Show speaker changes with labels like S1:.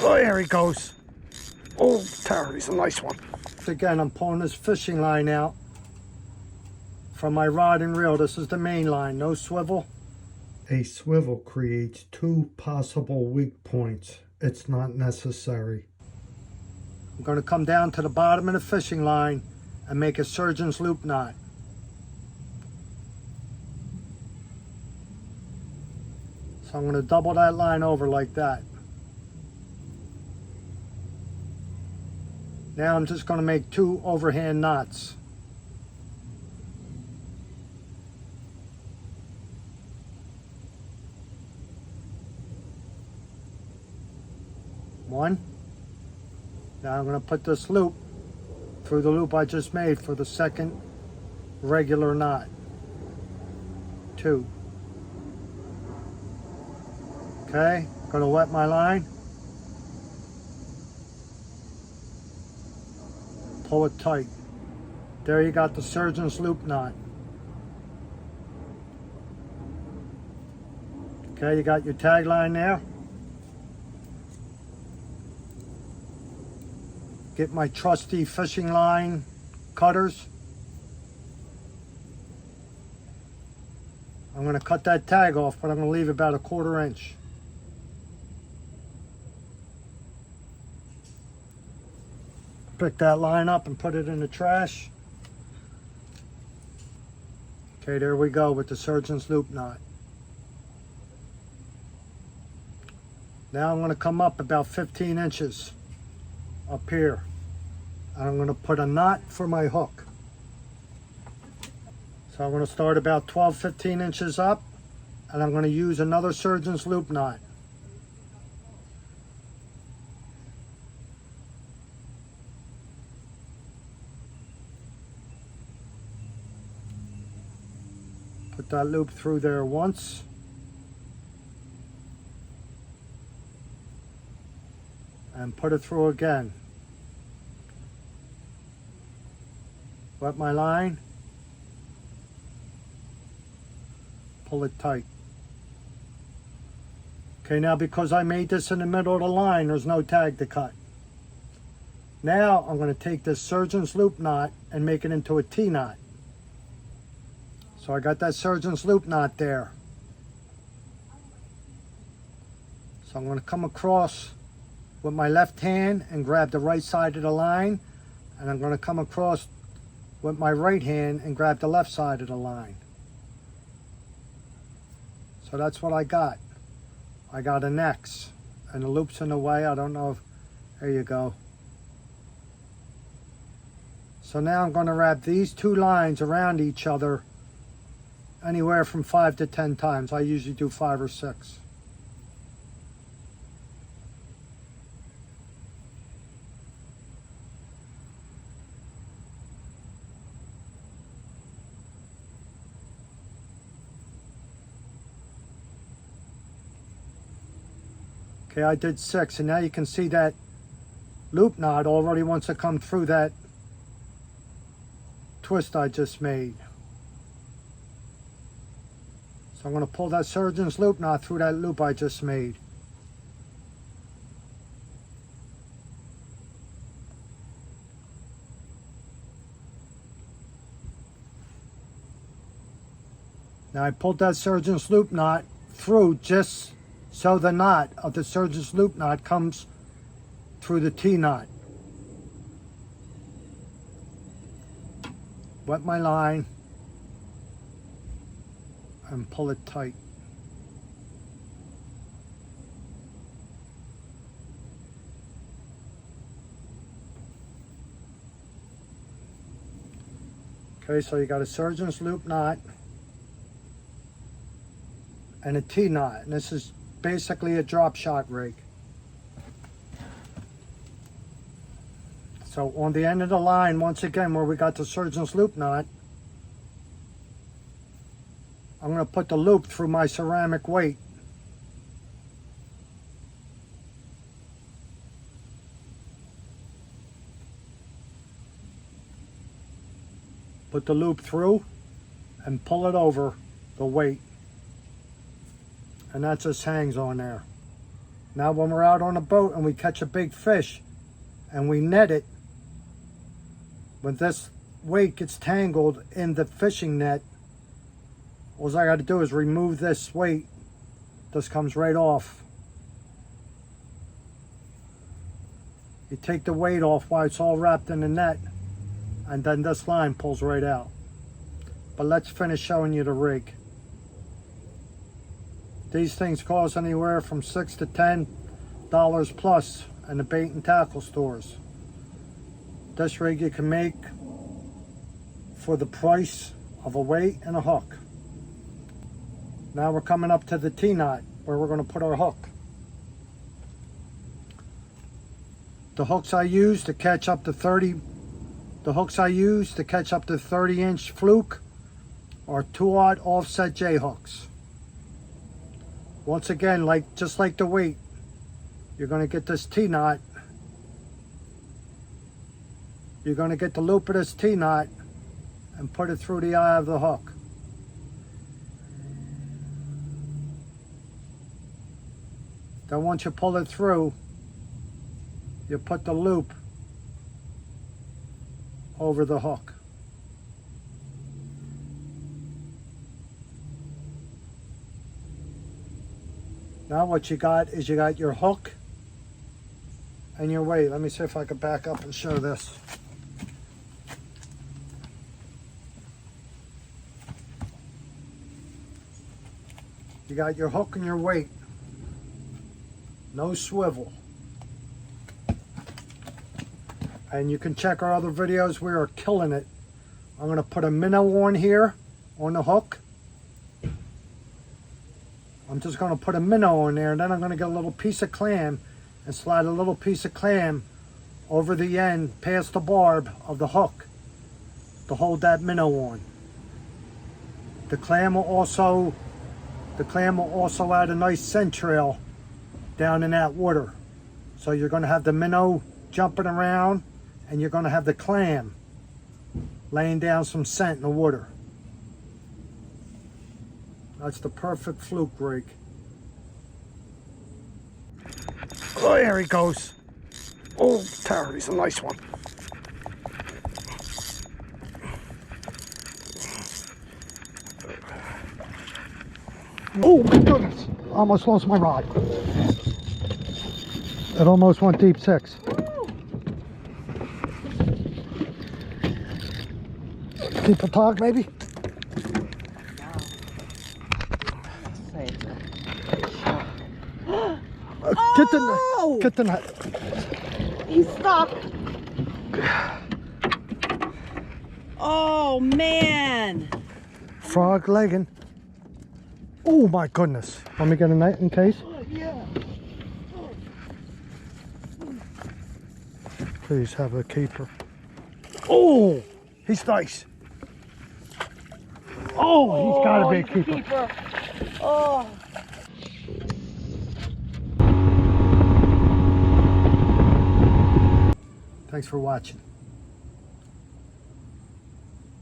S1: Oh, there he goes. Oh, Terry, he's a nice one. Again, I'm pulling this fishing line out from my rod and reel. This is the main line, no swivel. A swivel creates two possible weak points. It's not necessary. I'm going to come down to the bottom of the fishing line and make a surgeon's loop knot. So I'm going to double that line over like that. Now I'm just going to make two overhand knots. One. Now I'm going to put this loop through the loop I just made for the second regular knot. Two. Okay, going to wet my line. Pull it tight. There you got the surgeon's loop knot. Okay, you got your tag line there. Get my trusty fishing line cutters. I'm going to cut that tag off, but I'm going to leave about 1/4 inch. Pick that line up and put it in the trash. Okay, there we go with the surgeon's loop knot. Now I'm going to come up about 15 inches up here. And I'm going to put a knot for my hook. So I'm going to start about 12-15 inches up, and I'm going to use another surgeon's loop knot. Put that loop through there once. And put it through again. Wet my line. Pull it tight. Okay, now because I made this in the middle of the line, there's no tag to cut. Now I'm going to take this surgeon's loop knot and make it into a T-knot. So I got that surgeon's loop knot there. So I'm going to come across with my left hand and grab the right side of the line, and I'm going to come across with my right hand and grab the left side of the line. So that's what I got. I got an X, and the loop's in the way. I don't know if, there you go. So now I'm going to wrap these two lines around each other anywhere from 5 to 10 times. I usually do 5 or 6. Okay, I did 6, and now you can see that loop knot already wants to come through that twist I just made. So I'm going to pull that surgeon's loop knot through that loop I just made. Now I pulled that surgeon's loop knot through just so the knot of the surgeon's loop knot comes through the T-knot. Wet my line and pull it tight. Okay, so you got a surgeon's loop knot and a T-knot, and this is basically a drop shot rig. So on the end of the line, once again, where we got the surgeon's loop knot, I'm going to put the loop through my ceramic weight. Put the loop through and pull it over the weight. And that just hangs on there. Now when we're out on a boat and we catch a big fish and we net it, when this weight gets tangled in the fishing net, all I got to do is remove this weight. This comes right off. You take the weight off while it's all wrapped in the net, and then this line pulls right out. But let's finish showing you the rig. These things cost anywhere from $6 to $10 plus in the bait and tackle stores. This rig you can make for the price of a weight and a hook. Now we're coming up to the T-knot where we're going to put our hook. The hooks I use to catch up to 30-inch Fluke are 2/0 offset J hooks. Once again, just like the weight, you're going to get this T-knot. You're going to get the loop of this T-knot and put it through the eye of the hook. Then once you pull it through, you put the loop over the hook. Now what you got is you got your hook and your weight. Let me see if I can back up and show this. You got your hook and your weight. No swivel. And you can check our other videos. We are killing it. I'm going to put a minnow on here on the hook. I'm just going to put a minnow on there, and then I'm going to get a little piece of clam and slide a little piece of clam over the end past the barb of the hook to hold that minnow on. The clam will also add a nice scent trail down in that water. So you're going to have the minnow jumping around, and you're going to have the clam laying down some scent in the water. That's the perfect Fluke rig. Oh, there he goes. Oh, Terry, he's a nice one. Oh my goodness, I almost lost my rod. It almost went deep 6. Keep a tog maybe? Get the net.
S2: He's stuck. Oh man.
S1: Frog legging. Oh my goodness. Let me get a net in case.
S2: Yeah.
S1: Please have a keeper. Oh, he's nice. Oh, he's got to be a keeper.
S2: Oh.
S1: Thanks for watching.